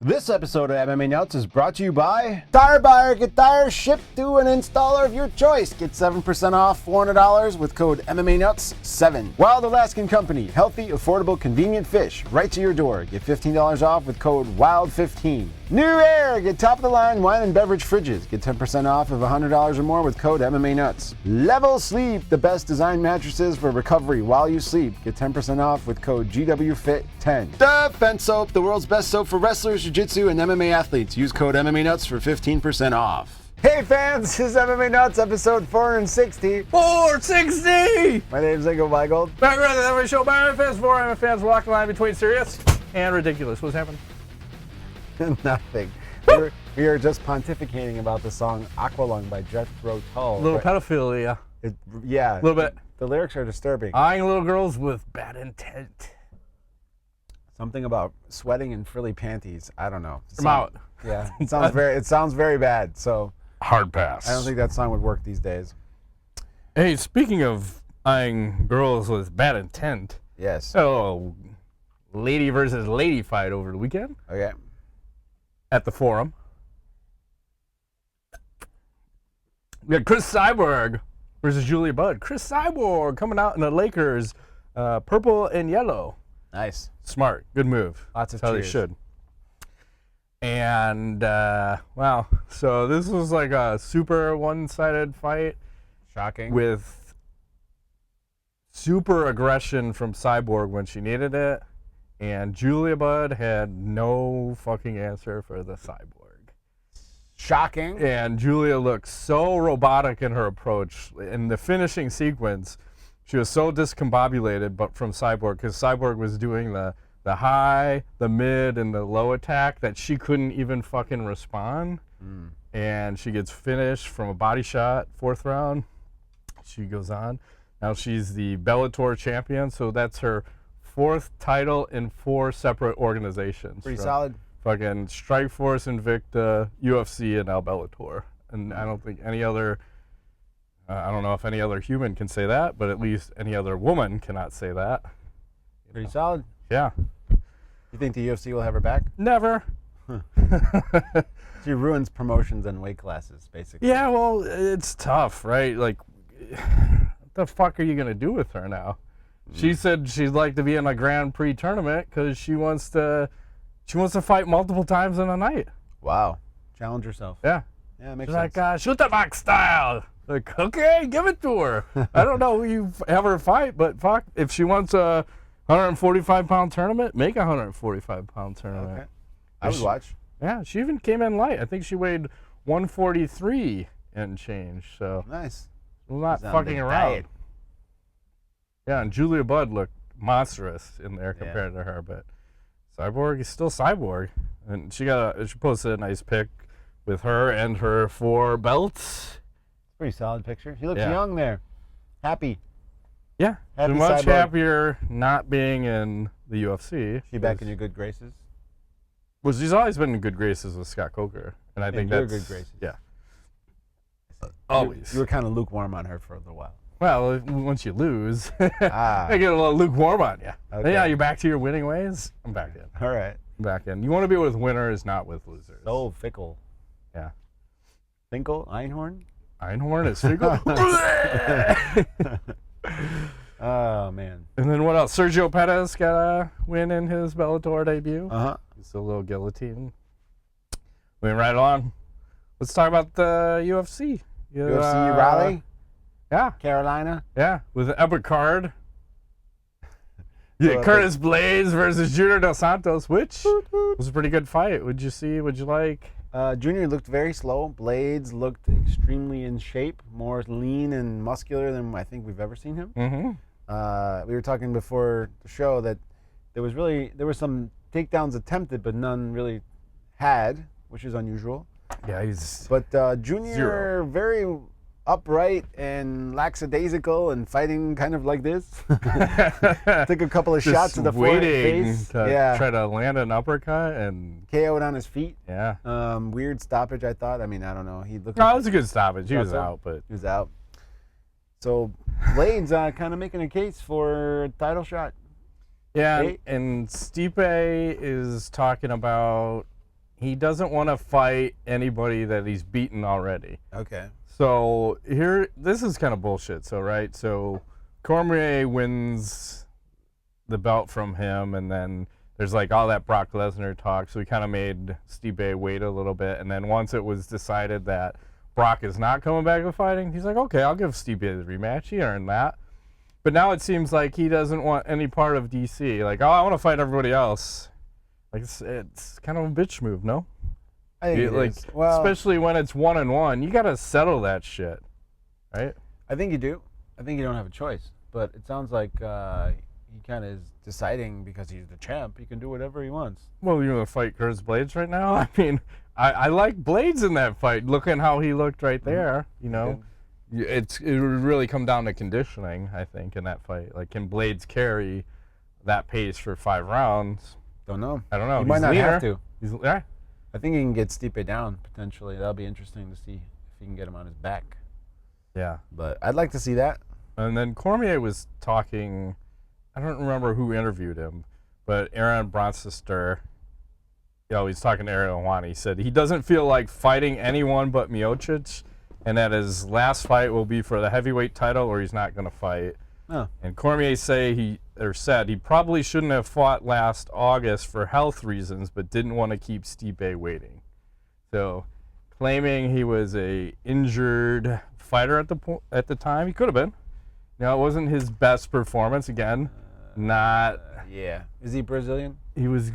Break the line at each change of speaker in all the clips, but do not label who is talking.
This episode of MMA Nuts is brought to you by Tire Buyer. Get tires shipped to an installer of your choice. Get 7% off $400 with code MMANUTS7. Wild Alaskan Company. Healthy, affordable, convenient fish right to your door. Get $15 off with code WILD15. New Air. Get top-of-the-line wine and beverage fridges. Get 10% off of $100 or more with code MMANUTS. Level Sleep. The best design mattresses for recovery while you sleep. Get 10% off with code GWFIT10. Defense Soap. The world's best soap for wrestlers, jiu-jitsu, and MMA athletes. Use code MMANUTS for 15% off. Hey fans, this is MMA Nuts, episode 460.
460!
My name's Ingo Weigold.
Back around the MMA show by MMA fans, for MMA fans, walk the line between serious and ridiculous. What's happening?
Nothing. We are just pontificating about the song Aqualung by Jethro Tull.
A little pedophilia.
Yeah.
A little bit.
The lyrics are disturbing.
Eyeing little girls with bad intent.
Something about sweating in frilly panties. I don't know.
I'm out.
Yeah. It sounds very bad. So
hard pass.
I don't think that song would work these days.
Hey, speaking of eyeing girls with bad intent.
Yes.
Oh, lady versus lady fight over the weekend.
Okay.
At the Forum. We got Cris Cyborg versus Julia Budd. Cris Cyborg coming out in the Lakers purple and yellow.
Nice.
Smart. Good move.
Lots of
That's how they
cheers.
should. And, wow. So this was like a super one-sided fight.
Shocking.
With super aggression from Cyborg when she needed it. And Julia Budd had no fucking answer for the Cyborg.
Shocking.
And Julia looked so robotic in her approach. In the finishing sequence, she was so discombobulated but from Cyborg, because Cyborg was doing the high, the mid, and the low attack that she couldn't even fucking respond. And she gets finished from a body shot, 4th round. She goes on. Now she's the Bellator champion, so that's her 4th title in 4 separate organizations.
Pretty solid.
Fucking Strikeforce, Invicta, UFC, and now Bellator. And I don't think any other, I don't know if any other human can say that, but at least any other woman cannot say that.
Pretty solid.
Yeah.
You think the UFC will have her back?
Never.
She ruins promotions and weight classes, basically.
Yeah, well, it's tough, right? Like, what the fuck are you going to do with her now? She said she'd like to be in a Grand Prix tournament because she wants to fight multiple times in a night.
Wow. Challenge yourself.
Yeah.
Yeah, it makes
She's
sense.
like, shoot the box style. Like, okay, give it to her. I don't know who you have her fight, but fuck, if she wants a 145-pound tournament, make a 145-pound tournament.
Okay. I would watch.
Yeah, she even came in light. I think she weighed 143 and change, so.
Nice.
We're not
She's on a
fucking
big
around.
diet.
Yeah, and Julia Budd looked monstrous in there compared to her, but Cyborg is still Cyborg. And she posted a nice pic with her and her 4 belts.
Pretty solid picture. She looks
Yeah.
young there. Happy.
Yeah,
Happy
she's much
Cyborg.
happier not being in the UFC.
She back in your good graces?
Well, she's always been in good graces with Scott Coker, and I think
your
that's
good graces.
Yeah, always.
You were kind of lukewarm on her for a little while.
Well, once you lose,
Ah.
I get a little lukewarm on you.
Okay.
Yeah, you're back to your winning ways. I'm back in.
All right.
I'm back in. You want to be with winners, not with losers.
So fickle.
Yeah.
Finkel? Einhorn?
Einhorn is fickle.
Oh, man.
And then what else? Sergio Pettis got a win in his Bellator debut.
Uh-huh.
It's a little guillotine. Moving right along. Let's talk about the UFC.
UFC Raleigh?
Yeah.
Carolina?
Yeah, with an epic card. Yeah, Curtis Blaydes versus Junior Dos Santos, which was a pretty good fight. Would you see? Would you like?
Junior looked very slow. Blaydes looked extremely in shape, more lean and muscular than I think we've ever seen him.
Mm-hmm.
We were talking before the show that there were some takedowns attempted, but none really had, which is unusual.
Yeah, he's.
But Junior,
Zero.
very upright and lackadaisical and fighting kind of like this. Took a couple of
Just
shots to the forehead
waiting
face.
to try to land an uppercut and
KO'd on his feet.
yeah.
Weird stoppage, I thought. I mean, I don't know. He looked.
No, it was a good stoppage. He was
so?
out, but
He was out. So Blaydes kind of making a case for a title shot.
yeah.
Hey.
And Stipe is talking about he doesn't want to fight anybody that he's beaten already.
Okay.
So this is kind of bullshit. So Cormier wins the belt from him, and then there's like all that Brock Lesnar talk. So he kind of made Stipe wait a little bit, and then once it was decided that Brock is not coming back to fighting, he's like, okay, I'll give Stipe the rematch. He earned that. But now it seems like he doesn't want any part of DC. Like, oh, I want to fight everybody else. Like it's kind of a bitch move, no?
I think it is. Well,
especially when it's 1-1, you gotta settle that shit, right?
I think you do. I think you don't have a choice. But it sounds like he kind of is deciding because he's the champ. He can do whatever he wants.
Well, you want to fight Cris Blaydes right now? I mean, I like Blaydes in that fight. Looking how he looked right there, you know. It would really come down to conditioning, I think, in that fight. Like, can Blaydes carry that pace for 5 rounds?
Don't know.
I don't know.
He might not have to.
Yeah.
I think he can get Stipe down, potentially. That'll be interesting to see if he can get him on his back.
Yeah.
But I'd like to see that.
And then Cormier was talking, I don't remember who interviewed him, but Aaron Bronchester, he's talking to Ariel Helwani. He said he doesn't feel like fighting anyone but Miocic, and that his last fight will be for the heavyweight title, or he's not going to fight.
Oh.
And Cormier said he probably shouldn't have fought last August for health reasons, but didn't want to keep Stipe waiting. So, claiming he was a injured fighter at the time, he could have been. It wasn't his best performance. Again, not.
Yeah. Is he Brazilian?
He was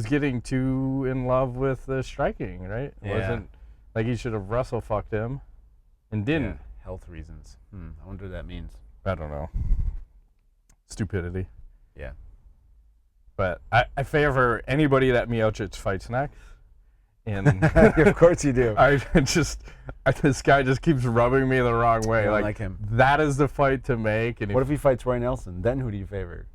getting too in love with the striking, right? It wasn't like he should have wrestle fucked him, and didn't.
Yeah. Health reasons. I wonder what that means.
I don't know. Stupidity.
Yeah.
But I favor anybody that Miocic fights next. And
of course you do.
This guy just keeps rubbing me the wrong way.
I don't like him.
That is the fight to make. And
what if he fights Roy Nelson? Then who do you favor?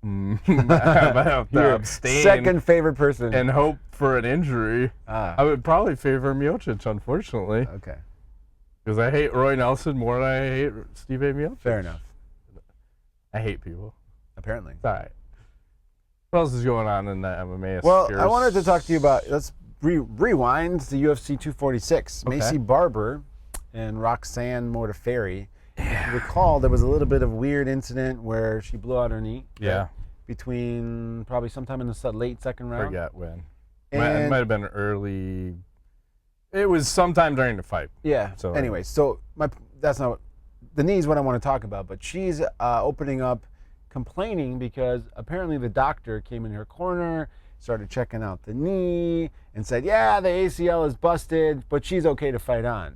I have to abstain.
Second favorite person.
And hope for an injury. I would probably favor Miocic, unfortunately.
Okay.
Because I hate Roy Nelson more than I hate Stipe Miocic.
Fair enough.
I hate people.
Apparently.
All right. What else is going on in the MMA?
Well,
spheres?
I wanted to talk to you about, let's rewind to UFC 246.
Okay.
Maycee Barber and Roxanne Modafferi. If you recall, there was a little bit of a weird incident where she blew out her knee.
Yeah.
Between probably sometime in the late second round.
Forget when.
And
it might have been early. It was sometime during the fight.
Yeah.
So
anyway, that's not the knee is what I want to talk about. But she's opening up, complaining because apparently the doctor came in her corner, started checking out the knee, and said, "Yeah, the ACL is busted, but she's okay to fight on."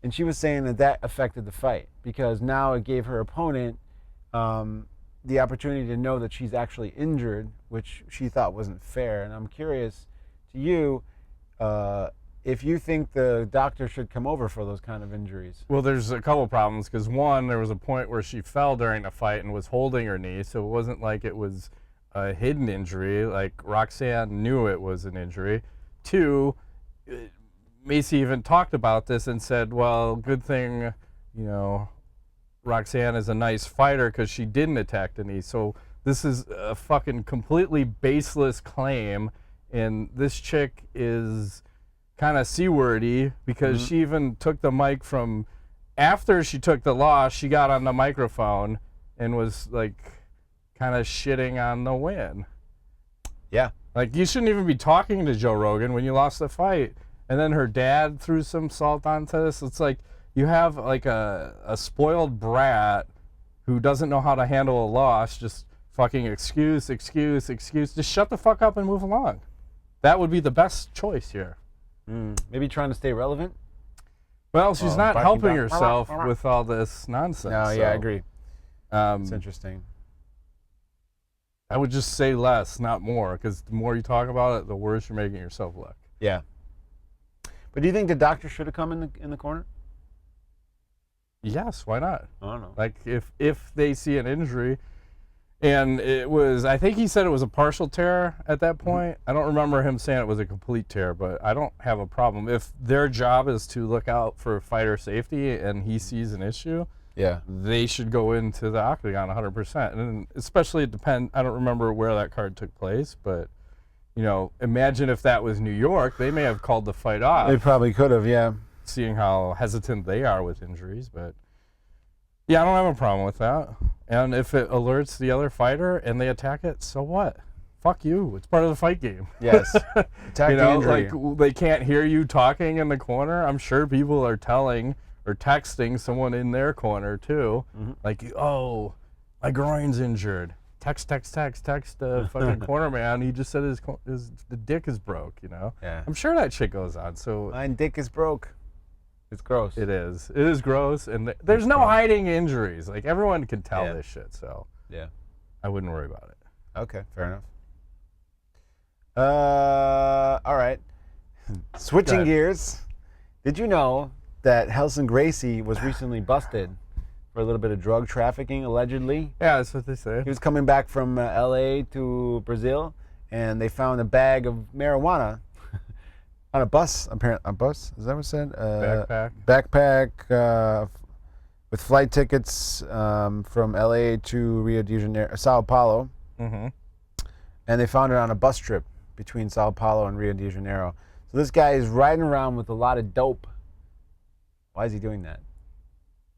And she was saying that affected the fight because now it gave her opponent the opportunity to know that she's actually injured, which she thought wasn't fair. And I'm curious to you. If you think the doctor should come over for those kind of injuries.
Well, there's a couple problems because one, there was a point where she fell during the fight and was holding her knee, so it wasn't like it was a hidden injury. Like Roxanne knew it was an injury. Two, Maycee even talked about this and said, "Well, good thing, Roxanne is a nice fighter because she didn't attack the knee." So this is a fucking completely baseless claim, and this chick is kind of C-wordy because she even took the mic from after she took the loss. She got on the microphone and was like kind of shitting on the win.
Yeah.
Like, you shouldn't even be talking to Joe Rogan when you lost the fight. And then her dad threw some salt onto this. It's like you have like a spoiled brat who doesn't know how to handle a loss, just fucking excuse. Just shut the fuck up and move along. That would be the best choice here.
Maybe trying to stay relevant?
Well, she's not helping herself with all this nonsense.
No, yeah, I agree. It's
It's
interesting.
I would just say less, not more, because the more you talk about it, the worse you're making yourself look.
Yeah. But do you think the doctor should have come in the corner?
Yes, why not?
I don't know.
Like, if they see an injury, and I think he said it was a partial tear at that point. I don't remember him saying it was a complete tear, but I don't have a problem. If their job is to look out for fighter safety and he sees an issue,
Yeah.
they should go into the octagon 100%. And especially I don't remember where that card took place, but you know, imagine if that was New York, they may have called the fight off.
They probably could have, yeah.
Seeing how hesitant they are with injuries, but yeah, I don't have a problem with that. And if it alerts the other fighter and they attack it, so what? Fuck you. It's part of the fight game.
Yes. Attack the injury.
Like they can't hear you talking in the corner. I'm sure people are telling or texting someone in their corner too. Like, oh, my groin's injured. Text the fucking corner man. He just said the dick is broke, you know?
Yeah.
I'm sure that shit goes on. So
my dick is broke. It's gross.
It is. It is gross. And there's no hiding injuries. Like, everyone can tell this shit. So
yeah,
I wouldn't worry about it.
Okay, fair enough. All right. Switching gears. Did you know that Relson Gracie was recently busted for a little bit of drug trafficking, allegedly?
Yeah, that's what they say.
He was coming back from L.A. to Brazil, and they found a bag of marijuana on a bus. Apparently, a bus? Is that what it said?
Backpack.
Backpack with flight tickets from L.A. to Rio de Janeiro, Sao Paulo. And they found it on a bus trip between Sao Paulo and Rio de Janeiro. So this guy is riding around with a lot of dope. Why is he doing that?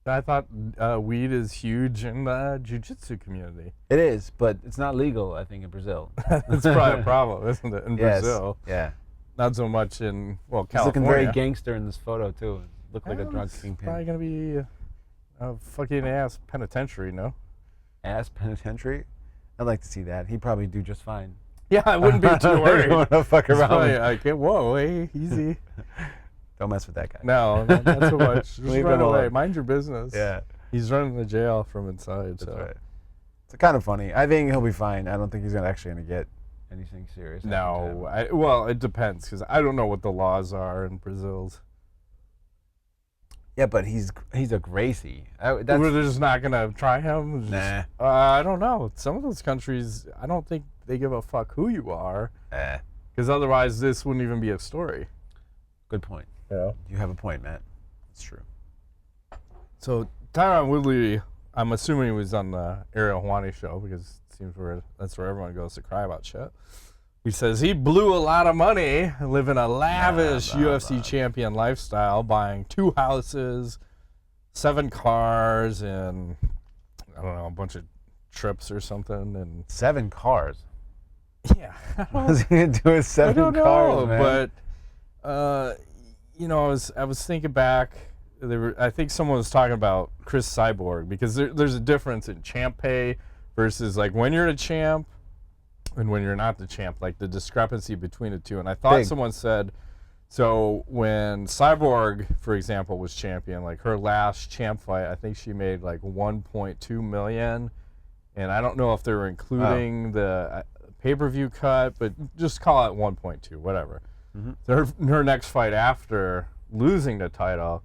I thought weed is huge in the jiu-jitsu community.
It is, but it's not legal, I think, in Brazil.
That's probably a problem, isn't it, in Brazil?
Yeah.
Not so much in, well, California.
He's looking very gangster in this photo, too. Looked like a drug kingpin.
It's probably going to be a fucking ass penitentiary, no?
Ass penitentiary? I'd like to see that. He'd probably do just fine.
Yeah, I wouldn't be too worried.
I don't want to fuck around.
Probably like, whoa, hey, easy.
Don't mess with that guy.
No, not so much. Just
Leave
run
him
away.
alone.
Mind your business.
Yeah.
He's running the jail from inside.
That's
so.
right. It's kind of funny. I think he'll be fine. I don't think he's actually going to get anything serious.
No. Well, it depends, because I don't know what the laws are in Brazil's.
Yeah, but he's a Gracie.
They're just not going to try him?
Nah.
I don't know. Some of those countries, I don't think they give a fuck who you are. Because otherwise, this wouldn't even be a story.
Good point.
Yeah.
You have a point, Matt. It's true.
So, Tyron Woodley, I'm assuming he was on the Ariel Helwani show, because it seems that's where everyone goes to cry about shit. He says he blew a lot of money living a lavish UFC champion lifestyle, buying 2 houses, 7 cars, and I don't know, a bunch of trips or something. And
7 cars?
Yeah.
What's he going to do with 7 cars, man?
I don't know, but, you know, I was thinking back. I think someone was talking about Cris Cyborg, because there's a difference in champ pay versus, like, when you're a champ and when you're not the champ, like the discrepancy between the two. And I thought someone said, so when Cyborg, for example, was champion, like her last champ fight, I think she made like 1.2 million. And I don't know if they were including the pay-per-view cut, but just call it 1.2, whatever. So her next fight after losing the title,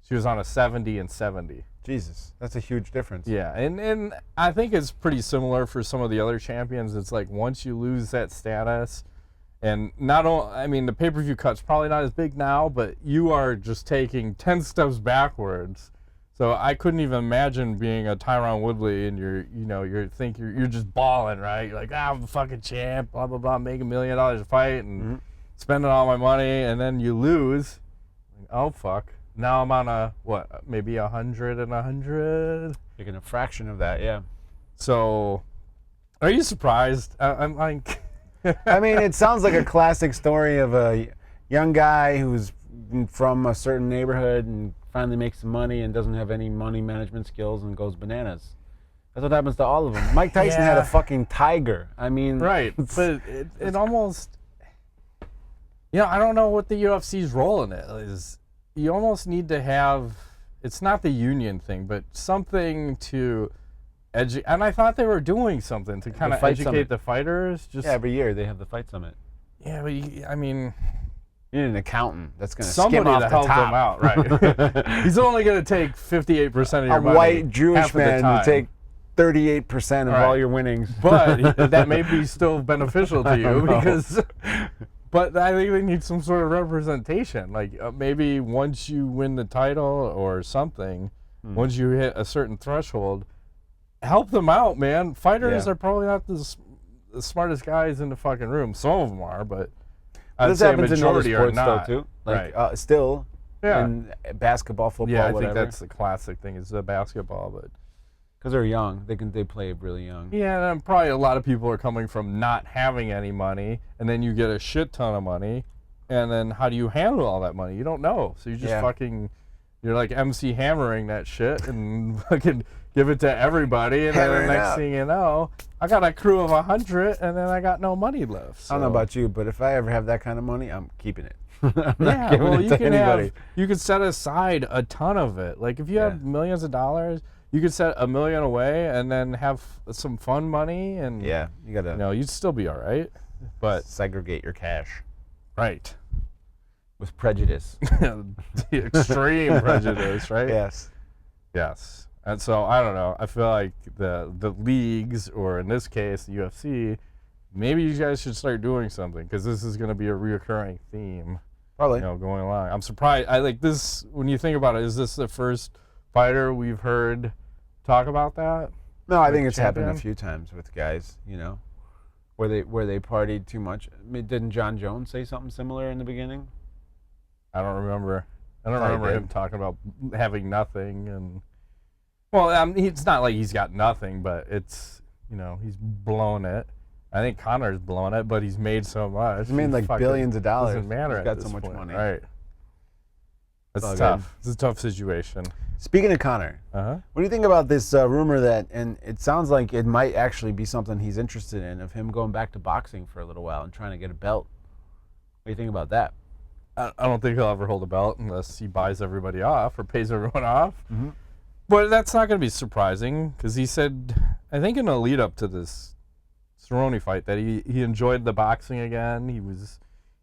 she was on a 70 and 70.
Jesus, that's a huge difference.
Yeah, and I think it's pretty similar for some of the other champions. It's like once you lose that status, and not only, I mean, the pay-per-view cut's probably not as big now, but you are just taking 10 steps backwards. So I couldn't even imagine being a Tyron Woodley and you're just balling, right? You're like, I'm a fucking champ, blah blah blah, make $1 million a fight and spending all my money, and then you lose. Oh fuck. Now I'm on maybe 100 and 100.
Making a fraction of that, yeah.
So, are you surprised? I'm like,
I mean, it sounds like a classic story of a young guy who's from a certain neighborhood and finally makes some money and doesn't have any money management skills and goes bananas. That's what happens to all of them. Mike Tyson had a fucking tiger. I mean,
right? But it almost, I don't know what the UFC's role in it is. You almost need to have, it's not the union thing, but something to educate. And I thought they were doing something to kind of educate the fighters. Just
every year they have the fight summit.
Yeah, but I mean,
you need an accountant that's going to skim off the
help
top.
them out, right? He's only going to take 58% of your money.
A white Jewish man
to
to take 38% of all your winnings.
But that may be still beneficial to you because. But I think they need some sort of representation. Like maybe once you win the title or something, once you hit a certain threshold, help them out, man. Fighters are probably not the smartest guys in the fucking room. Some of them are, but I'd
This
say a
happens in other
majority are
sports
not.
though too. Like
Right.
still,
Yeah.
in basketball, football,
Yeah, I
whatever.
think that's the classic thing is the basketball, but
because they're young. They play really young.
yeah, and probably a lot of people are coming from not having any money, and then you get a shit ton of money, and then how do you handle all that money? You don't know, so you just fucking, you're like MC hammering that shit and fucking give it to everybody, and then the next thing you know, I got a crew of 100, and then I got no money left. So.
I don't know about you, but if I ever have that kind of money, I'm keeping it. I'm not
Yeah,
giving
well,
it
you
to
can
anybody.
you could set aside a ton of it. Like if you have millions of dollars, you could set $1 million away and then have some fun money, and
Yeah, you gotta
you'd still be all right. But
segregate your cash
right,
with prejudice.
the extreme prejudice, right?
Yes.
Yes. And so I don't know. I feel like the leagues, or in this case the UFC, maybe you guys should start doing something, because this is going to be a reoccurring theme.
Probably.
Going along. I'm surprised. I like this when you think about it. Is this the first fighter we've heard talk about that?
No, I think it's
champion?
happened a few times with guys, where they partied too much. I mean, didn't John Jones say something similar in the beginning?
I don't remember. I don't
I
remember
did.
him talking about having nothing. And well, it's not like he's got nothing, but it's he's blown it. I think Conor's blown it, but he's made so much.
He's made like billions of dollars.
Doesn't matter.
He's got
at
so
this
much
point,
money.
right? That's
all
tough. It's a tough situation.
Speaking of Conor,
Uh-huh.
what do you think about this rumor that, and it sounds like it might actually be something he's interested in, of him going back to boxing for a little while and trying to get a belt? What do you think about that?
I don't think he'll ever hold a belt unless he buys everybody off or pays everyone off.
Mm-hmm.
But that's not going to be surprising, because he said, I think in the lead up to this Cerrone fight, that he enjoyed the boxing again. He was,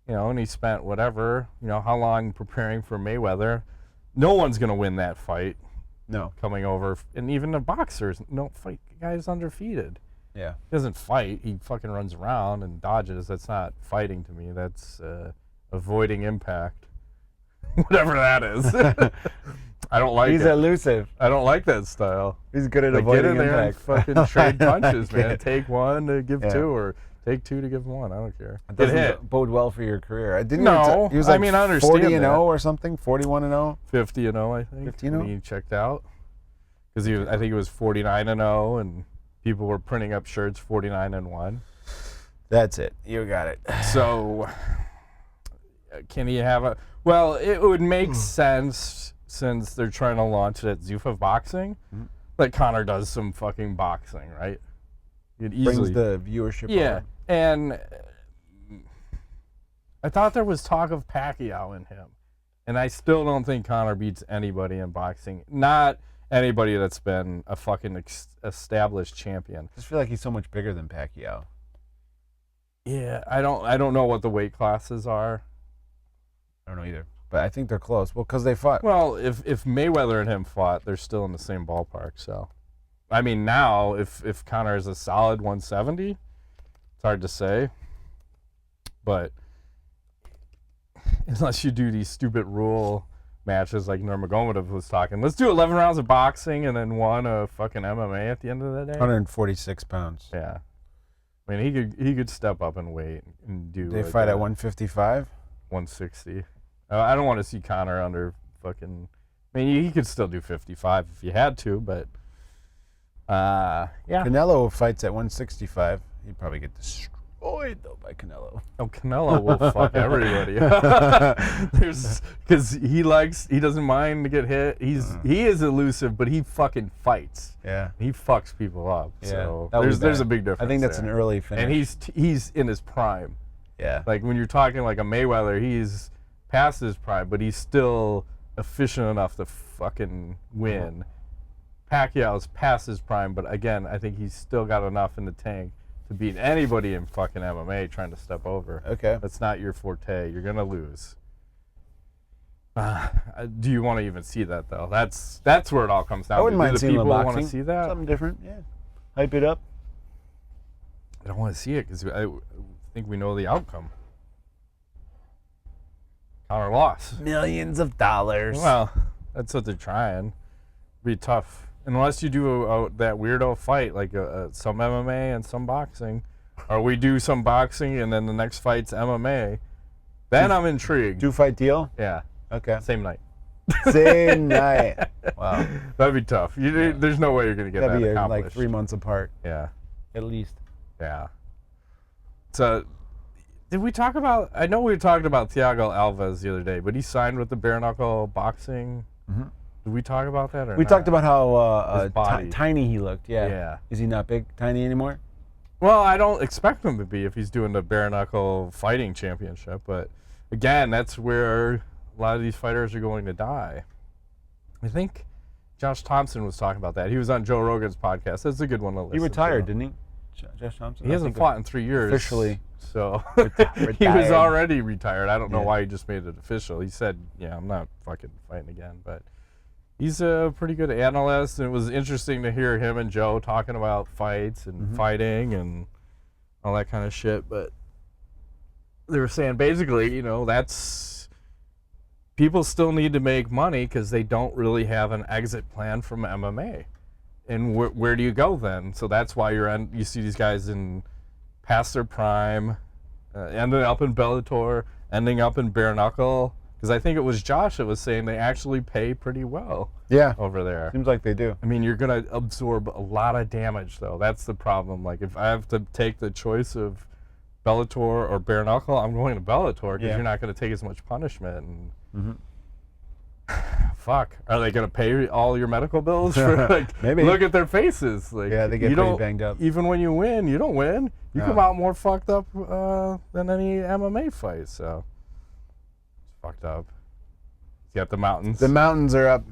and he spent whatever, how long preparing for Mayweather. No one's going to win that fight.
No.
Coming over, and even the boxers don't fight. The guy's undefeated.
Yeah.
He doesn't fight. He fucking runs around and dodges. That's not fighting to me. That's avoiding impact. Whatever that is. I don't like
He's
it.
elusive.
I don't like that style.
He's good at
Like, get
avoiding
in there
impact.
and fucking trade punches,
Yeah.
man. Take one to give
Yeah.
two, or take two to give one. I don't care.
It
Get
doesn't
hit.
bode well for your career. Didn't
No,
he was
I
like
mean, I understand
40 and
that.
0 or something, 41 and 0.
50 and 0, I think.
50 and 0?
When he checked out, because I think he was 49 and 0, and people were printing up shirts 49 and 1.
That's it. You got it.
So, can he have a? Well, it would make sense, since they're trying to launch it at Zuffa Boxing, that Conor does some fucking boxing, right? It
Brings the viewership.
Yeah,
over.
and I thought there was talk of Pacquiao in him, and I still don't think Conor beats anybody in boxing. Not anybody that's been a fucking established champion.
I just feel like he's so much bigger than Pacquiao.
Yeah, I don't know what the weight classes are.
I don't know either, but I think they're close. Well, because they fought.
Well, if Mayweather and him fought, they're still in the same ballpark. So, I mean, now if Conor is a solid 170, it's hard to say. But unless you do these stupid rule matches like Nurmagomedov was talking, let's do 11 rounds of boxing and then one of fucking MMA at the end of the day.
146 pounds.
Yeah, I mean he could step up and weight and do.
They
like
fight at 155.
160. I don't want to see Conor under fucking. I mean, he could still do 55 if you had to, but yeah.
Canelo fights at 165. He'd probably get destroyed though by Canelo.
Oh, Canelo will fuck everybody. Because he doesn't mind to get hit. He is elusive, but he fucking fights.
Yeah.
He fucks people up.
Yeah.
So
That was
there's
bad.
a big difference.
I think that's
there.
an early finish.
And he's in his prime.
Yeah.
Like when you're talking like a Mayweather, he's past his prime, but he's still efficient enough to fucking win. Pacquiao's past his prime, but again, I think he's still got enough in the tank to beat anybody in fucking MMA trying to step over.
Okay.
That's not your forte. You're gonna lose. Do you want to even see that though? That's where it all comes down to.
I wouldn't mind
Do
seeing
the
him
people
in
want
boxing.
to see that?
Something different. Yeah. Hype it up.
I don't want to see it because I think we know the outcome. Conor lost.
Millions of dollars.
Well, that's what they're trying. Be tough unless you do that weirdo fight like some MMA and some boxing. or we do some boxing and then the next fight's MMA, then I'm intrigued.
2-fight deal?
Yeah.
Okay.
Same night.
Same night. Wow.
That'd be tough. There's no way you're gonna get
That'd
that
be
accomplished.
like 3 months apart.
Yeah.
At least.
Yeah. So, did we talk about? I know we talked about Thiago Alves the other day, but he signed with the bare knuckle boxing.
Mm-hmm.
Did we talk about that? Or
we
not?
talked about how
His body.
tiny he looked. Yeah.
Yeah.
Is he not big, tiny anymore?
Well, I don't expect him to be if he's doing the bare knuckle fighting championship. But again, that's where a lot of these fighters are going to die. I think Josh Thompson was talking about that. He was on Joe Rogan's podcast. That's a good one to listen to.
He retired, didn't he? Josh Thompson?
He hasn't fought in 3 years.
Officially.
So
Retired.
he was already retired. I don't know
Yeah.
why he just made it official. He said, yeah, I'm not fucking fighting again. But he's a pretty good analyst, and it was interesting to hear him and Joe talking about fights and fighting and all that kind of shit. But they were saying basically, you know, that's people still need to make money because they don't really have an exit plan from MMA. And where do you go then? So that's why you see these guys in past their prime, ending up in Bellator, ending up in bare knuckle. Because I think it was Josh that was saying they actually pay pretty well.
Yeah.
Over there.
Seems like they do.
I mean, you're gonna absorb a lot of damage though. That's the problem. Like if I have to take the choice of Bellator or bare knuckle, I'm going to Bellator because you're not gonna take as much punishment. And fuck, are they gonna pay all your medical bills? For, like,
Maybe.
Look at their faces. Like,
Yeah, they get pretty banged up.
Even when you win, you don't win. You come out more fucked up than any MMA fight. So it's fucked up. You got the mountains.
The mountains are up.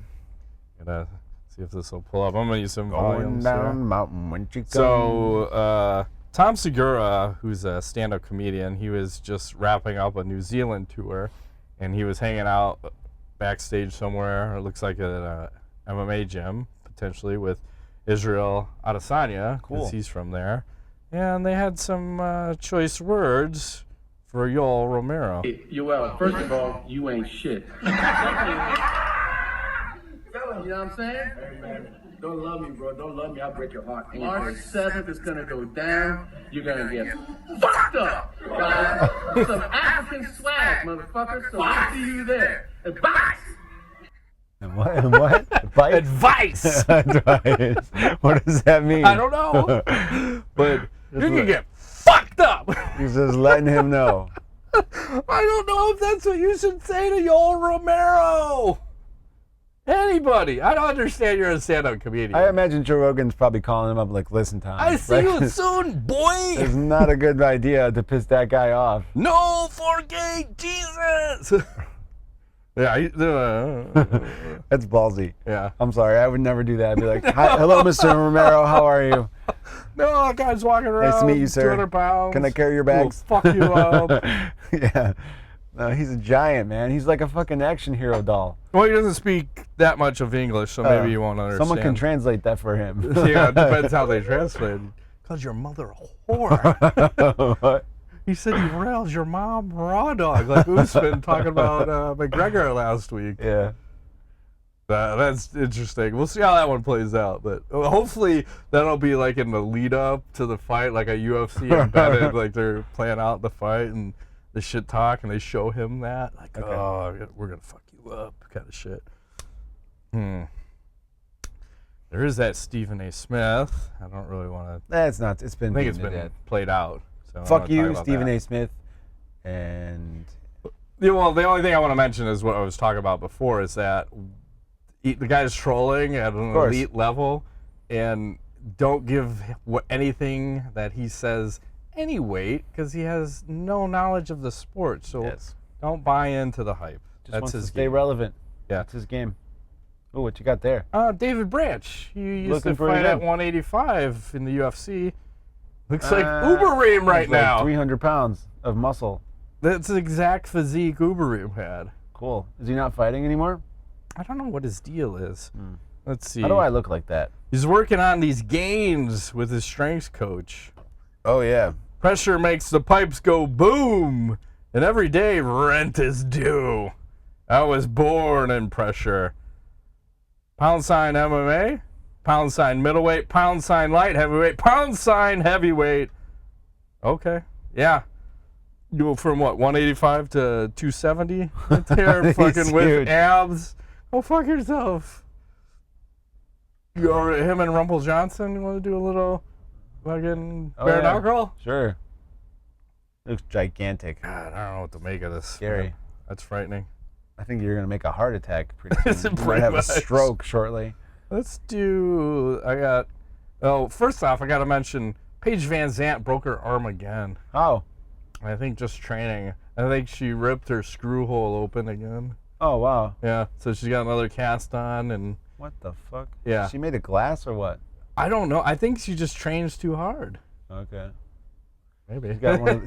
Gotta see if this will pull up. I'm gonna use some
Going
volumes
down
here.
mountain when you come.
So Tom Segura, who's a stand-up comedian, he was just wrapping up a New Zealand tour, and he was hanging out backstage somewhere. It looks like at a MMA gym, potentially, with Israel Adesanya, because he's from there. And they had some choice words for Yoel Romero.
Hey, Yoel, first of all, you ain't shit. You know what I'm saying? Hey, man, don't love me, bro. Don't love me. I'll break your heart. March 7th is going to go down. You're going to get fucked up. Some African swag, motherfucker. So we'll see you there. Advice.
And what?
Advice!
Advice. What does that mean?
I don't know. But you're going to get fucked up.
He's just letting him know.
I don't know if that's what you should say to Yoel Romero. Anybody. I don't understand you're a stand-up comedian.
I imagine Joe Rogan's probably calling him up like, listen, Tom.
I see you soon, boy.
It's not a good idea to piss that guy off.
No, forgave Jesus. Yeah.
That's ballsy.
Yeah.
I'm sorry. I would never do that. I'd be like, hi, hello, Mr. Romero. How are you?
No, that guy's walking around.
Nice to meet you, sir.
200 pounds.
Can I carry your bags?
We'll fuck you up.
Yeah. No, he's a giant, man. He's like a fucking action hero doll.
Well, he doesn't speak that much of English, so maybe you won't understand.
Someone can translate that for him.
Yeah, it depends how they translate it. Calls your mother a whore.
What?
He said he rails your mom raw dog, like Usman talking about McGregor last week.
Yeah.
That's interesting. We'll see how that one plays out, but hopefully that'll be like in the lead up to the fight, like a UFC embedded, like they're playing out the fight and the shit talk, and they show him that, like, oh, we're gonna fuck you up, kind of shit. There is that Stephen A. Smith. I don't really want to.
That's not. It's been.
I think it's
beaten to
been
death.
played out. So
Fuck you, Stephen A. Smith. And
yeah, well, the only thing I want to mention is what I was talking about before is that the guy's trolling at an elite level, and don't give anything that he says any weight because he has no knowledge of the sport. So don't buy into the hype.
Just
That's
wants
his
to stay
game.
relevant.
Yeah.
That's his game. Oh, what you got there?
David Branch. He used
Looking
to
pretty
fight at
good.
185 in the UFC. Looks like Ubereem right
like
now.
300 pounds of muscle.
That's the exact physique Ubereem had.
Cool. Is he not fighting anymore?
I don't know what his deal is. Let's see.
How do I look like that?
He's working on these gains with his strength coach.
Oh, yeah.
Pressure makes the pipes go boom, and every day rent is due. I was born in pressure. Pound sign MMA, pound sign middleweight, pound sign light heavyweight, pound sign heavyweight. Okay. Yeah. You go from what, 185 to 270 right there,
He's
fucking with
huge.
abs. Go fuck yourself. You over at him and Rumble Johnson? You want to do a little fucking bare knuckle?
Sure. Looks gigantic.
God, I don't know what to make of this.
Scary.
That's frightening.
I think you're gonna make a heart attack pretty
It's
soon. You might
pretty
have a
much.
stroke shortly.
Let's do. First off, I got to mention Paige Van Zant broke her arm again.
Oh.
I think just training. I think she ripped her screw hole open again.
Oh wow.
Yeah, so she's got another cast on, and
What the fuck?
Yeah.
She made of glass or what?
I don't know. I think she just trains too hard.
Okay.
Maybe.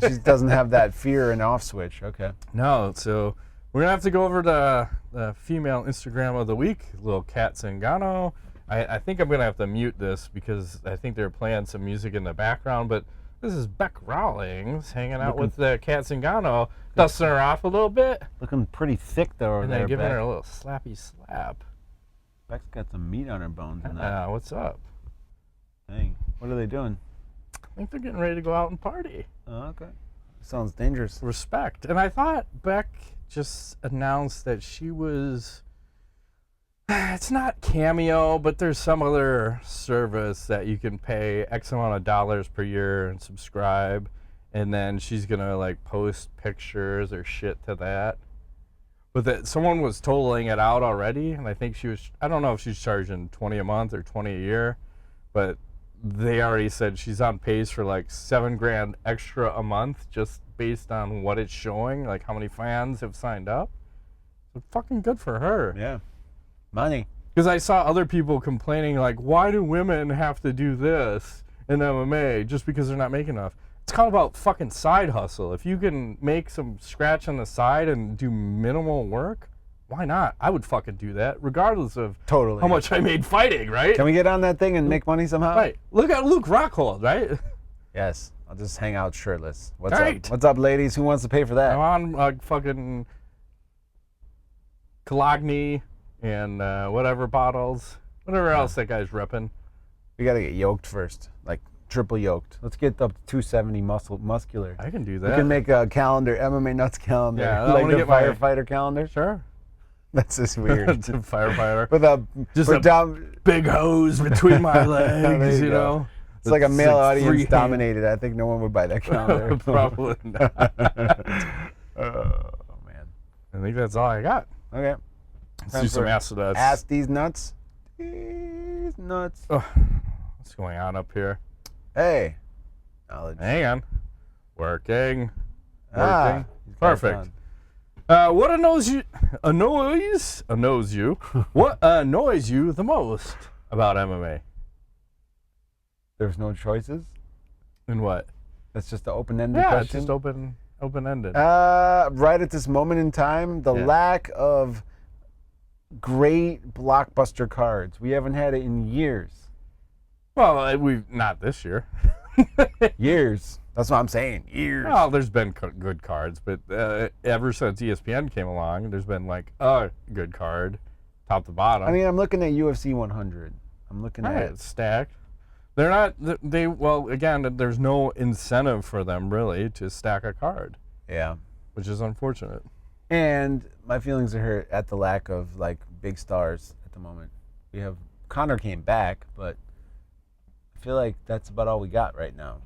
She doesn't have that fear and off switch. Okay.
No, so we're gonna have to go over to the female Instagram of the week, little Kat Zingano. I think I'm gonna have to mute this because I think they're playing some music in the background, but this is Beck Rawlings hanging out with the Kat Zingano, dusting her off a little bit,
Looking pretty thick though over
and
there,
then giving
Beck.
her a little slappy slap.
Beck's got some meat on her bones in that
What's up?
thing. What are they doing?
I think they're getting ready to go out and party.
Oh, okay. Sounds dangerous.
Respect. And I thought Beck just announced that she was, it's not Cameo, but there's some other service that you can pay X amount of dollars per year and subscribe, and then she's gonna like post pictures or shit to that. But that someone was totaling it out already, and I think she was, I don't know if she's charging 20 a month or 20 a year, but they already said she's on pace for like $7,000 extra a month just based on what it's showing, like how many fans have signed up. So fucking good for her.
Yeah. Money.
Because I saw other people complaining like, why do women have to do this in MMA just because they're not making enough? It's kind of about fucking side hustle. If you can make some scratch on the side and do minimal work, why not? I would fucking do that regardless of
Totally.
how much I made fighting, right?
Can we get on that thing and make money somehow?
Right. Look at Luke Rockhold, right?
Yes. I'll just hang out shirtless. What's
Right.
up? What's up, ladies? Who wants to pay for that?
I'm on fucking Cologne and whatever bottles, whatever else that guy's repping.
We gotta get yoked first, like triple yoked. Let's get up to 270 muscular.
I can do
We
that.
can make a calendar, MMA Nuts calendar,
Yeah, I
like
wanna
the
get my-
firefighter calendar.
Sure.
That's just weird.
It's a firefighter.
With a
Just
for
a
down,
big hose between my
There
legs,
you
you
go.
know?
it's like a male audience
free
dominated. I think no one would buy that calendar.
Probably not.
Oh man.
I think that's all I got.
Okay.
Let's
Time
do some
for
AskTheNuts.
Ask these nuts. These nuts.
What's going on up here?
Hey. Knowledge.
Hang on. Working.
Ah, he's got it
Perfect.
on.
What annoys you what annoys you the most about MMA?
There's no choices.
And what?
That's just the open-ended
Yeah, it's
question.
just open-ended.
Right at this moment in time, the
Yeah.
lack of great blockbuster cards. We haven't had it in years.
Well, we've not this year.
Years. That's what I'm saying. Years.
Well, there's been good cards, but ever since ESPN came along, there's been like a good card, top to bottom.
I mean, I'm looking at UFC 100. I'm looking
Right,
at
it's stacked. They're not. Well, again, there's no incentive for them really to stack a card,
yeah.
which is unfortunate.
And my feelings are hurt at the lack of like big stars at the moment. We have Conor came back, but I feel like that's about all we got right now.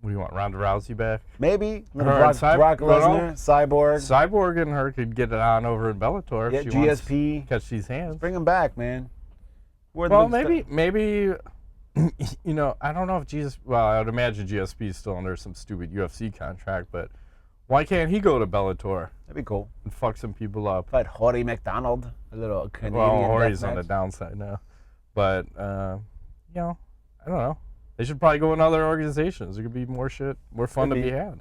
What do you want, Ronda Rousey back?
Maybe
Her and
Brock Lesnar, Cyborg,
Cyborg and her could get it on over in Bellator
yeah,
if she wants to
GSP.
catch these hands.
Bring them back, man. Where the
Well,
big
maybe, you know, I don't know if well, I would imagine GSP is still under some stupid UFC contract, but why can't he go to Bellator
That'd be cool.
and fuck some people up?
Fight Horry McDonald, a little Canadian.
Well, Horry's
deathmatch.
on the downside now. But, you know, I don't know. They should probably go in other organizations. There could be more shit, more fun
Could
to
be.
be had.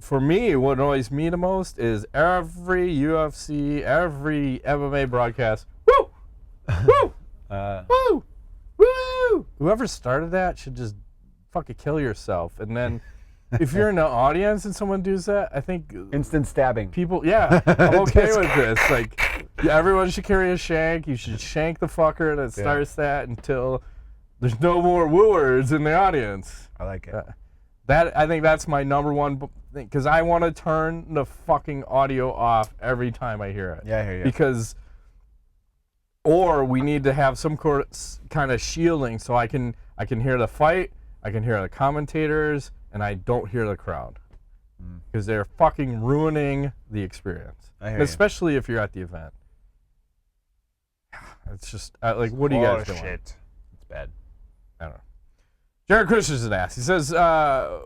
For me, what annoys me the most is every UFC, every MMA broadcast. Woo! Woo! Woo! Woo! Whoever started that should just fucking kill yourself. And then if you're in the audience and someone does that, I think
Instant stabbing.
people, yeah, I'm okay with this. Like, everyone should carry a shank. You should shank the fucker that starts that until There's no more wooers in the audience.
I like it.
I think that's my number one thing, because I want to turn the fucking audio off every time I hear it.
Yeah, I hear you.
Because, or we need to have some kind of shielding so I can hear the fight, I can hear the commentators, and I don't hear the crowd. Because they're fucking ruining the experience.
I hear you.
Especially if you're at the event. It's just, like, what are you guys doing?
Shit. It's bad.
I don't know. Jared Christensen asks, he says,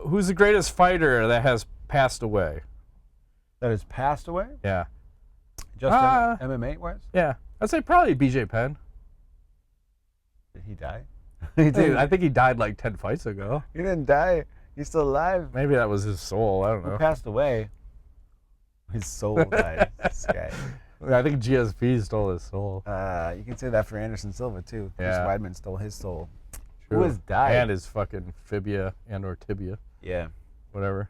who's the greatest fighter that has passed away?
That has passed away?
Yeah.
Just MMA wise?
Yeah. I'd say probably BJ Penn.
Did he die?
I think he died like 10 fights ago.
He didn't die. He's still alive.
Maybe that was his soul. I don't know.
Who passed away? His soul died. This guy.
I think GSP stole his soul.
You can say that for Anderson Silva, too. Chris
Yeah.
Weidman stole his soul.
True.
Who has died?
And his fucking fibia and or tibia.
Yeah.
Whatever.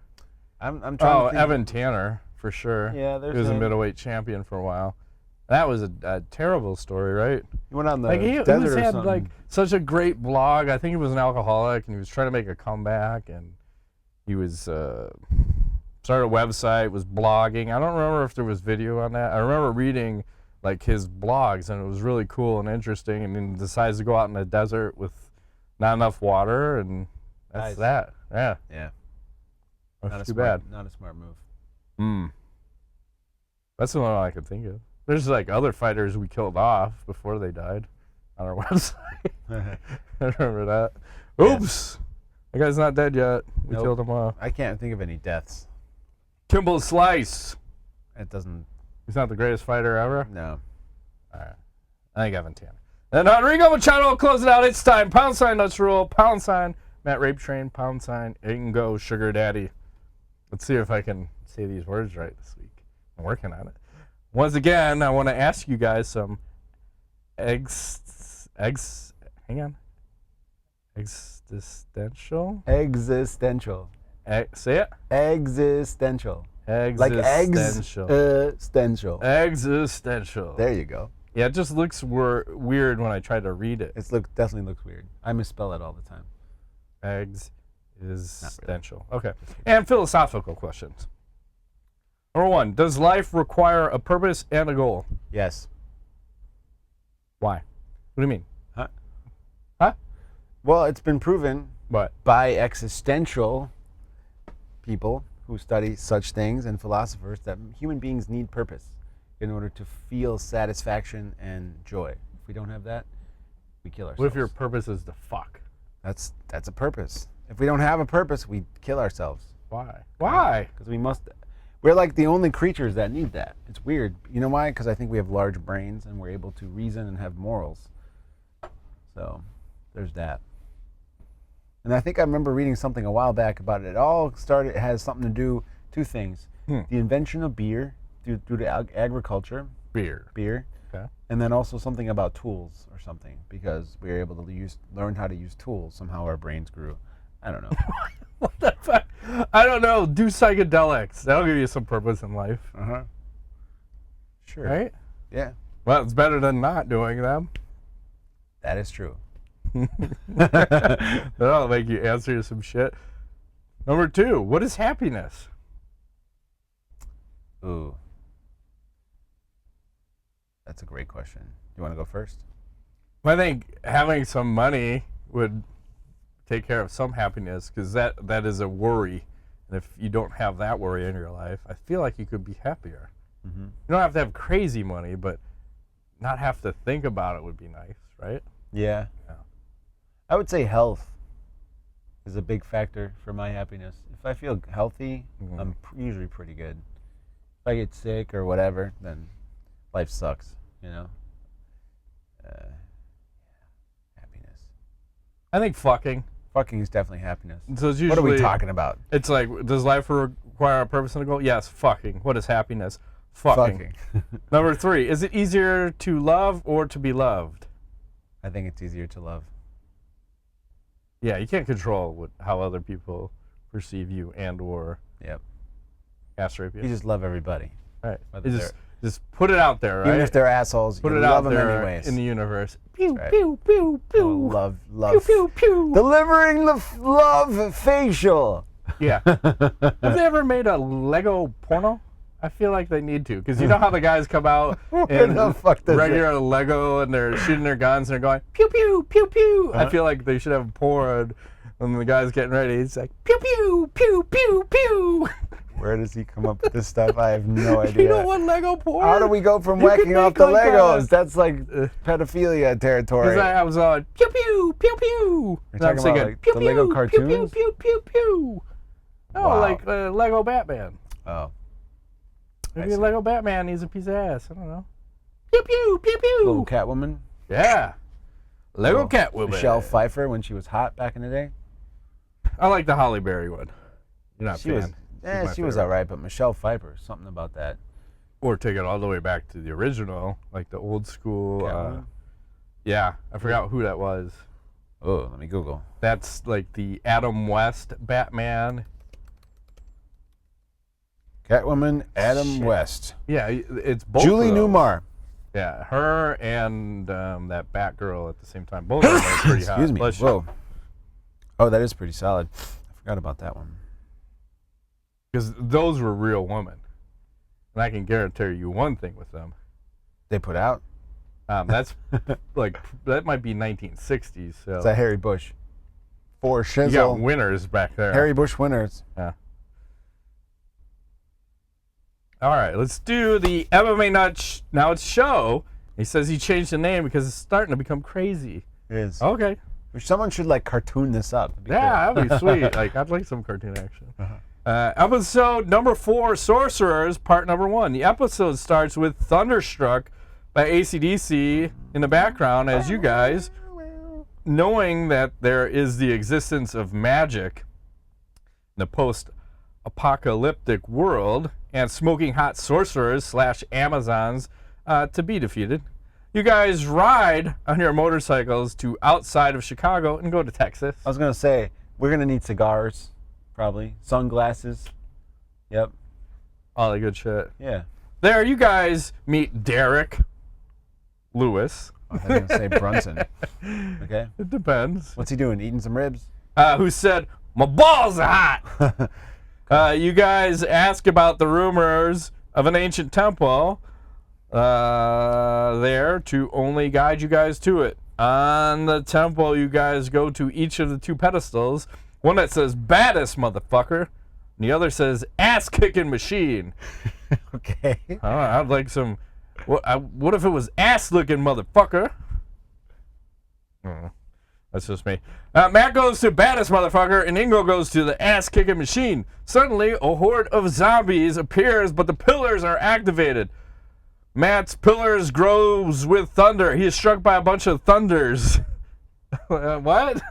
I'm trying to think.
Evan Tanner, for sure.
Yeah, there's
He was a
him.
middleweight champion for a while. That was a terrible story, right?
He went on the
Like he
desert or
had
something.
like such a great blog. I think he was an alcoholic and he was trying to make a comeback, and he was started a website, was blogging. I don't remember if there was video on that. I remember reading like his blogs, and it was really cool and interesting. And then decides to go out in the desert with not enough water, and that's
Nice.
that. Yeah,
Yeah.
that's too bad.
Not a smart move.
That's the one I could think of. There's like other fighters we killed off before they died on our website. I remember that. Oops. That guy's not dead yet. We
Nope.
killed him off.
I can't think of any deaths.
Kimball Slice.
It doesn't.
He's not the greatest fighter ever.
No.
All right. I think Evan Tanner. And Rodrigo Machado will close it out. It's time. Pound sign Nuts Rule. Pound sign Matt Rape Train. Pound sign Go Sugar Daddy. Let's see if I can say these words right this week. I'm working on it. Once again, I want to ask you guys some hang on. Existential?
Existential.
Say it.
Existential.
Existential.
Like existential.
Existential.
There you go.
Yeah, it just looks weird when I try to read it.
Definitely looks weird. I misspell it all the time.
Existential. Okay. And philosophical questions. Number 1, does life require a purpose and a goal?
Yes.
Why? What do you mean?
Huh?
Huh?
Well, it's been proven
What?
by existential people who study such things and philosophers that human beings need purpose in order to feel satisfaction and joy. If we don't have that, we kill ourselves.
What if your purpose is to fuck?
That's a purpose. If we don't have a purpose, we kill ourselves.
Why? Why?
Because we must. We're like the only creatures that need that. It's weird. You know why? Because I think we have large brains and we're able to reason and have morals. So there's that. And I think I remember reading something a while back about it. It has something to do, two things. The invention of beer due to agriculture.
Beer. Okay.
And then also something about tools or something, because we were able to learn how to use tools. Somehow our brains grew. I don't know.
What the fuck? I don't know. Do psychedelics. That'll give you some purpose in life.
Uh-huh. Sure.
Right?
Yeah.
Well, it's better than not doing them.
That is true.
That'll make you answer some shit. Number 2, what is happiness?
Ooh. That's a great question. You want to go first?
I think having some money would take care of some happiness, because that is a worry. And if you don't have that worry in your life, I feel like you could be happier.
Mm-hmm.
You don't have to have crazy money, but not have to think about it would be nice, right?
Yeah.
Yeah.
I would say health is a big factor for my happiness. If I feel healthy, I'm usually pretty good. If I get sick or whatever, then life sucks, you know? Happiness.
I think fucking.
Fucking is definitely happiness.
So it's usually,
What are we talking about?
It's like, does life require a purpose and a goal? Yes, fucking. What is happiness? Fucking. Number 3, is it easier to love or to be loved?
I think it's easier to love.
Yeah, you can't control how other people perceive you and or
Yep.
castrate you.
You just love everybody.
Right.
Whether
Just put it out there, right?
Even if they're assholes,
put
you
it
love
out
them
there
anyways.
in the universe. Pew,
right.
pew, pew, pew.
Oh, love.
Pew, pew, pew.
Delivering the love facial.
Yeah. Have they ever made a Lego porno? I feel like they need to, because you know how the guys come out in
the fuck does
regular Lego and they're shooting their guns and they're going pew pew pew pew. I feel like they should have a porn when the guy's getting ready. It's like pew pew pew pew pew.
Where does he come up with this stuff? I have no idea.
You know what Lego porn?
How do we go from
You
whacking
could
off
make
the
like
Legos? That's like pedophilia territory.
Because I was on pew pew pew pew.
You're talking about like
pew,
the
pew,
Lego
pew,
cartoons?
Pew pew pew pew. Oh,
Wow.
like Lego Batman.
Oh.
Maybe Lego Batman needs a piece of ass. I don't know. Pew pew pew pew.
Little Catwoman.
Yeah. Lego
Little
Catwoman.
Michelle Pfeiffer when she was hot back in the day.
I like the Halle Berry one. You're not a
She
fan.
was, she was all right, but Michelle Pfeiffer, something about that.
Or take it all the way back to the original, like the old school.
Catwoman?
Yeah, I forgot who that was.
Oh, let me Google.
That's like the Adam West Batman.
Catwoman, Adam
Shit.
West.
Yeah, it's both.
Julie
of those.
Newmar.
Yeah, her and that Batgirl at the same time. Both of them are pretty hot.
Excuse me.
Bless you.
Whoa. Oh, that is pretty solid. I forgot about that one.
Because those were real women. And I can guarantee you one thing with them.
They put out?
That's like, that might be 1960s. So
Is that Harry Bush? For
you got
shizzle.
winners back there.
Harry Bush winners.
Yeah. All right, let's do the MMA Nuts Now It's show. He says he changed the name because it's starting to become crazy.
It is.
Okay.
Someone should like cartoon this up. It'd be
Yeah,
cool.
that'd be sweet. Like, I'd like some cartoon action. Episode number 4, Sorcerers, part number 1. The episode starts with Thunderstruck by AC/DC in the background as you guys, knowing that there is the existence of magic in the post-apocalyptic world and smoking hot sorcerers / Amazons to be defeated. You guys ride on your motorcycles to outside of Chicago and go to Texas.
I was going to say, we're going to need cigars, probably. Sunglasses. Yep.
All that good shit.
Yeah.
There, you guys meet Derek Lewis.
I was going to say Brunson. Okay.
It depends.
What's he doing? Eating some ribs?
Who said, "My balls are hot." You guys ask about the rumors of an ancient temple there to only guide you guys to it. On the temple, you guys go to each of the 2 pedestals. One that says "baddest motherfucker," and the other says "ass-kicking machine."
Okay.
I'd like some. What if it was ass-looking motherfucker? That's just me. Matt goes to baddest motherfucker, and Ingo goes to the ass-kicking machine. Suddenly, a horde of zombies appears, but the pillars are activated. Matt's pillars grows with thunder. He is struck by a bunch of thunders. What?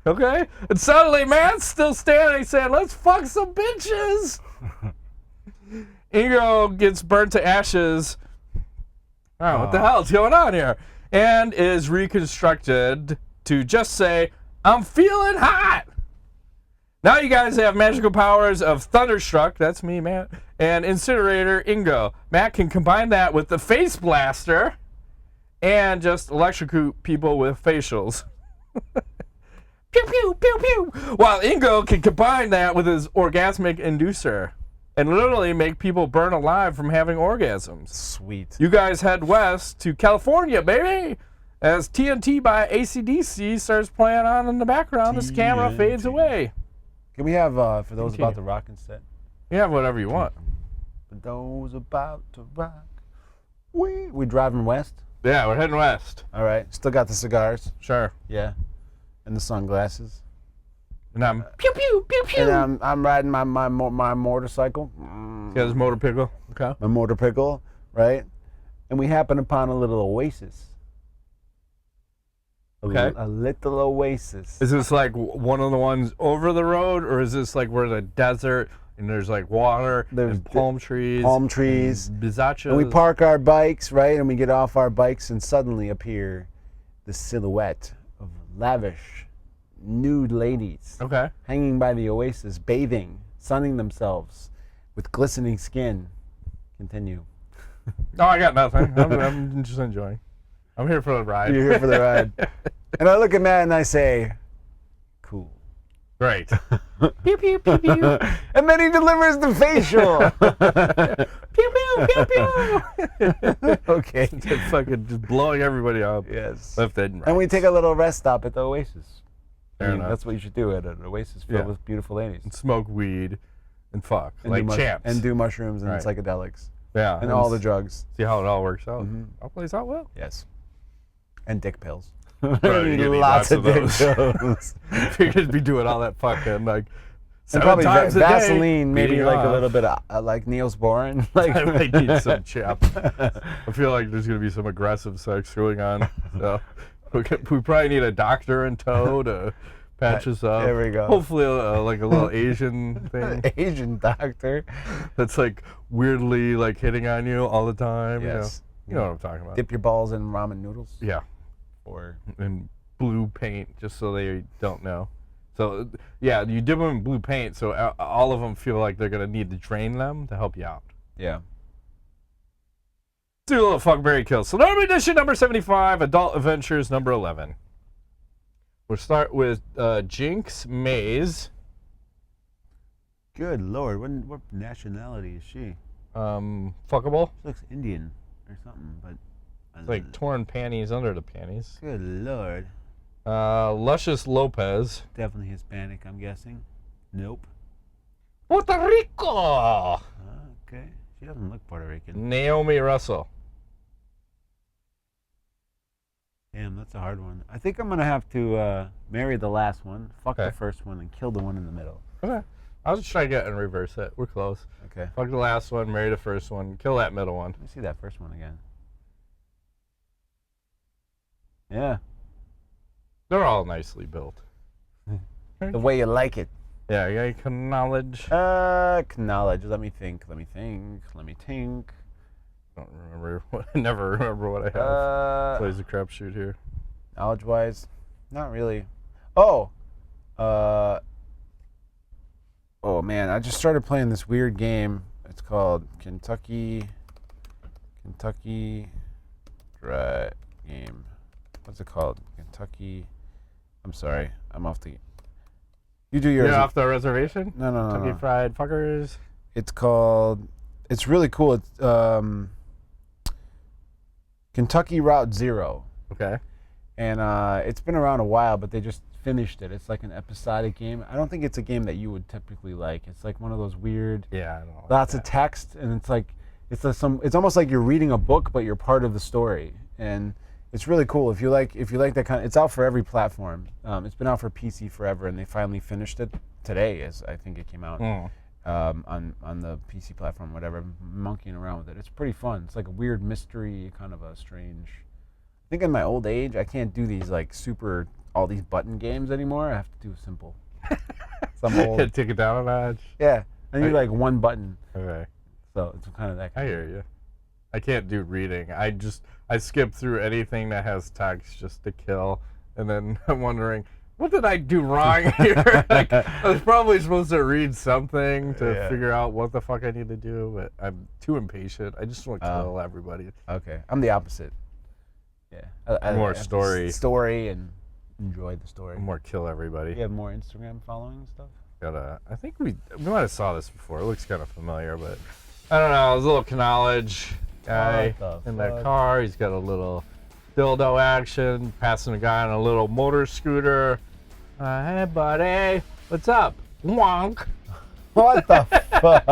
Okay. And suddenly, Matt's still standing, saying, "Let's fuck some bitches." Ingo gets burnt to ashes. Oh, what the hell is going on here? And is reconstructed to just say, "I'm feeling hot." Now you guys have magical powers of Thunderstruck, that's me, Matt, and Incinerator, Ingo. Matt can combine that with the Face Blaster and just electrocute people with facials. Pew, pew, pew, pew. While Ingo can combine that with his orgasmic inducer and literally make people burn alive from having orgasms.
Sweet.
You guys head west to California, baby, as TNT by AC/DC starts playing on in the background. This camera fades away.
Can we have, for those
Continue.
about to rock instead?
You have whatever you want.
For those about to rock. We driving west?
Yeah, we're heading west.
All right. Still got the cigars.
Sure.
Yeah. And the sunglasses.
And I'm pew pew pew pew.
And I'm riding my motorcycle.
He has his motor pickle. Okay.
My motor pickle, right? And we happen upon a little oasis. A little oasis.
Is this like one of the ones over the road, or is this like where the desert and there's like water and palm trees?
Palm trees.
Bizachos.
And we park our bikes, right? And we get off our bikes and suddenly appear the silhouette of lavish, nude ladies.
Okay.
Hanging by the oasis, bathing, sunning themselves with glistening skin. Continue.
No, I got nothing. I'm just enjoying. I'm here for the ride.
You're here for the ride. And I look at Matt and I say, cool.
Great. Pew, pew, pew, pew.
And then he delivers the facial.
Pew, pew, pew, pew.
Okay.
Just fucking just blowing everybody up.
Yes.
Left and right.
And we take a little rest stop at the Oasis.
Fair enough.
That's what you should do at an Oasis filled with beautiful ladies.
And smoke weed and fuck.
And
like
do
champs.
And do mushrooms and
Right.
psychedelics.
Yeah.
And all the drugs.
See how it all works out.
Mhm.
All plays out well.
Yes. And dick pills.
Right, you're gonna need
Lots of dick
those.
pills.
You're gonna be doing all that fucking like
And
7
probably
times a day,
Vaseline, maybe
beating
like a
off.
little bit of like Neosporin. Like
I might need some chap. I feel like there's gonna be some aggressive sex going on. So we probably need a doctor in tow to patch us up.
There we go.
Hopefully, like a little Asian thing
Asian doctor.
that's like weirdly like hitting on you all the time.
Yes.
You know what I'm talking about.
Dip your balls in ramen noodles.
Yeah.
Or
In blue paint, just so they don't know. So yeah, you dip them in blue paint, so all of them feel like they're gonna need to drain them to help you out.
yeah.
Do a little fuck, marry, kill. Celebrity edition number 75, adult adventures number 11. We'll start with Jinx Maze.
Good Lord, what nationality is she?
Fuckable.
She looks Indian or something, but
It's like torn panties under the panties.
good Lord.
Luscious Lopez.
Definitely Hispanic, I'm guessing. Nope.
Puerto Rico.
Okay. She doesn't look Puerto Rican.
Naomi Russell.
Damn, that's a hard one. I think I'm gonna have to marry the last one, fuck the
Okay.
first one, and kill the one in the middle.
Okay. I'll just try to get and reverse it. We're close.
Okay.
Fuck the last one, marry the first one, kill that middle one.
Let me see that first one again. Yeah.
They're all nicely built.
The way you like it.
Yeah, you acknowledge.
Acknowledge. Let me think. Let me think. Let me think.
Don't remember. I never remember what I have. Plays a crapshoot here.
Knowledge-wise, not really. Oh. Oh man, I just started playing this weird game. It's called Kentucky Dry Game. What's it called? Kentucky. I'm sorry. I'm off the. You do yours.
You're off the reservation?
No.
Kentucky Fried Fuckers.
It's called. It's really cool. It's Kentucky Route Zero,
Okay.
and it's been around a while, but they just finished it. It's like an episodic game. I don't think it's a game that you would typically like. It's like one of those weird.
Yeah, I don't like
Lots
that.
of text, and it's like it's it's almost like you're reading a book, but you're part of the story, and it's really cool. If you like that kind of, it's out for every platform. It's been out for PC forever, and they finally finished it today, as I think it came out. On the PC platform, whatever, monkeying around with it. It's pretty fun. It's like a weird mystery, kind of a strange. I think in my old age, I can't do these like super all these button games anymore. I have to do simple. Some old.
Take it down a notch.
Yeah, I need like one button.
Okay.
So it's kind of that.
I hear you. I can't do reading. I skip through anything that has text just to kill, and then I'm wondering, what did I do wrong here? Like, I was probably supposed to read something to figure out what the fuck I need to do, but I'm too impatient. I just want to kill everybody.
Okay, I'm the opposite. Yeah,
More
I have
story.
Story and enjoy the story.
More kill everybody.
You have more Instagram following and stuff.
I think we might have saw this before. It looks kind of familiar, but I don't know. There's a little knowledge guy
What the
in that
fuck?
car. He's got a little dildo action, passing a guy on a little motor scooter. Hey, buddy, what's up? Wonk.
What the fuck?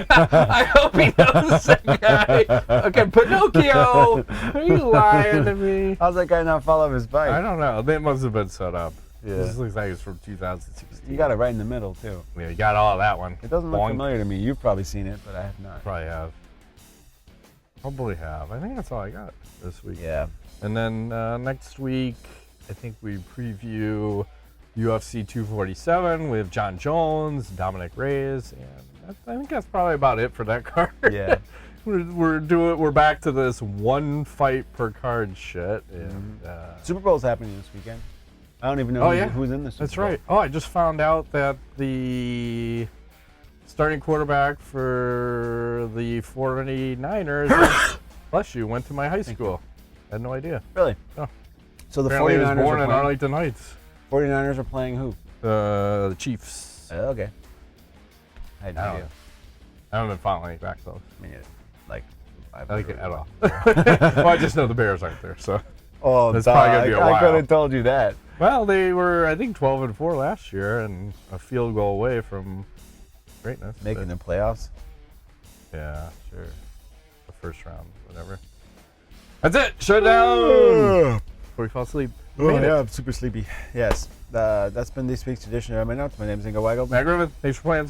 I hope he knows that guy. Okay, Pinocchio. Are you lying to me?
How's that guy not fall off his bike?
I don't know. They must have been set up.
Yeah.
This looks like it's from 2016.
You got it right in the middle too.
Yeah, you got all of that one.
It doesn't look
Boink.
familiar to me. You've probably seen it, but I have not.
Probably have. Probably have. I think that's all I got this week.
Yeah.
And then next week, I think we preview UFC 247 with John Jones, Dominic Reyes, and I think that's probably about it for that card.
Yeah.
We're back to this one fight per card shit. And,
Super Bowl's happening this weekend. I don't even know who's in the Super
That's
Bowl.
right. Oh, I just found out that the starting quarterback for the 49ers. Bless you, went to my high school. Had no idea.
Really?
Oh.
So the
Apparently he
49ers
was born
are
in
playing,
Arlington Heights.
49ers are playing who?
The Chiefs.
Okay. I had no idea.
I haven't been following back though.
I mean, like,
I like it at all. Well, I just know the Bears aren't there, so.
Oh,
That's probably gonna be a while.
I could have told you that.
Well, they were, I think, 12-4 last year, and a field goal away from greatness.
Making the playoffs.
Yeah, sure. The first round, whatever. That's it. Shut down. Before we fall asleep.
Oh, yeah, I'm super sleepy. Yes. That's been this week's edition of MMANUTS. My name is Ingo Weigel.
McGregor, thanks for playing.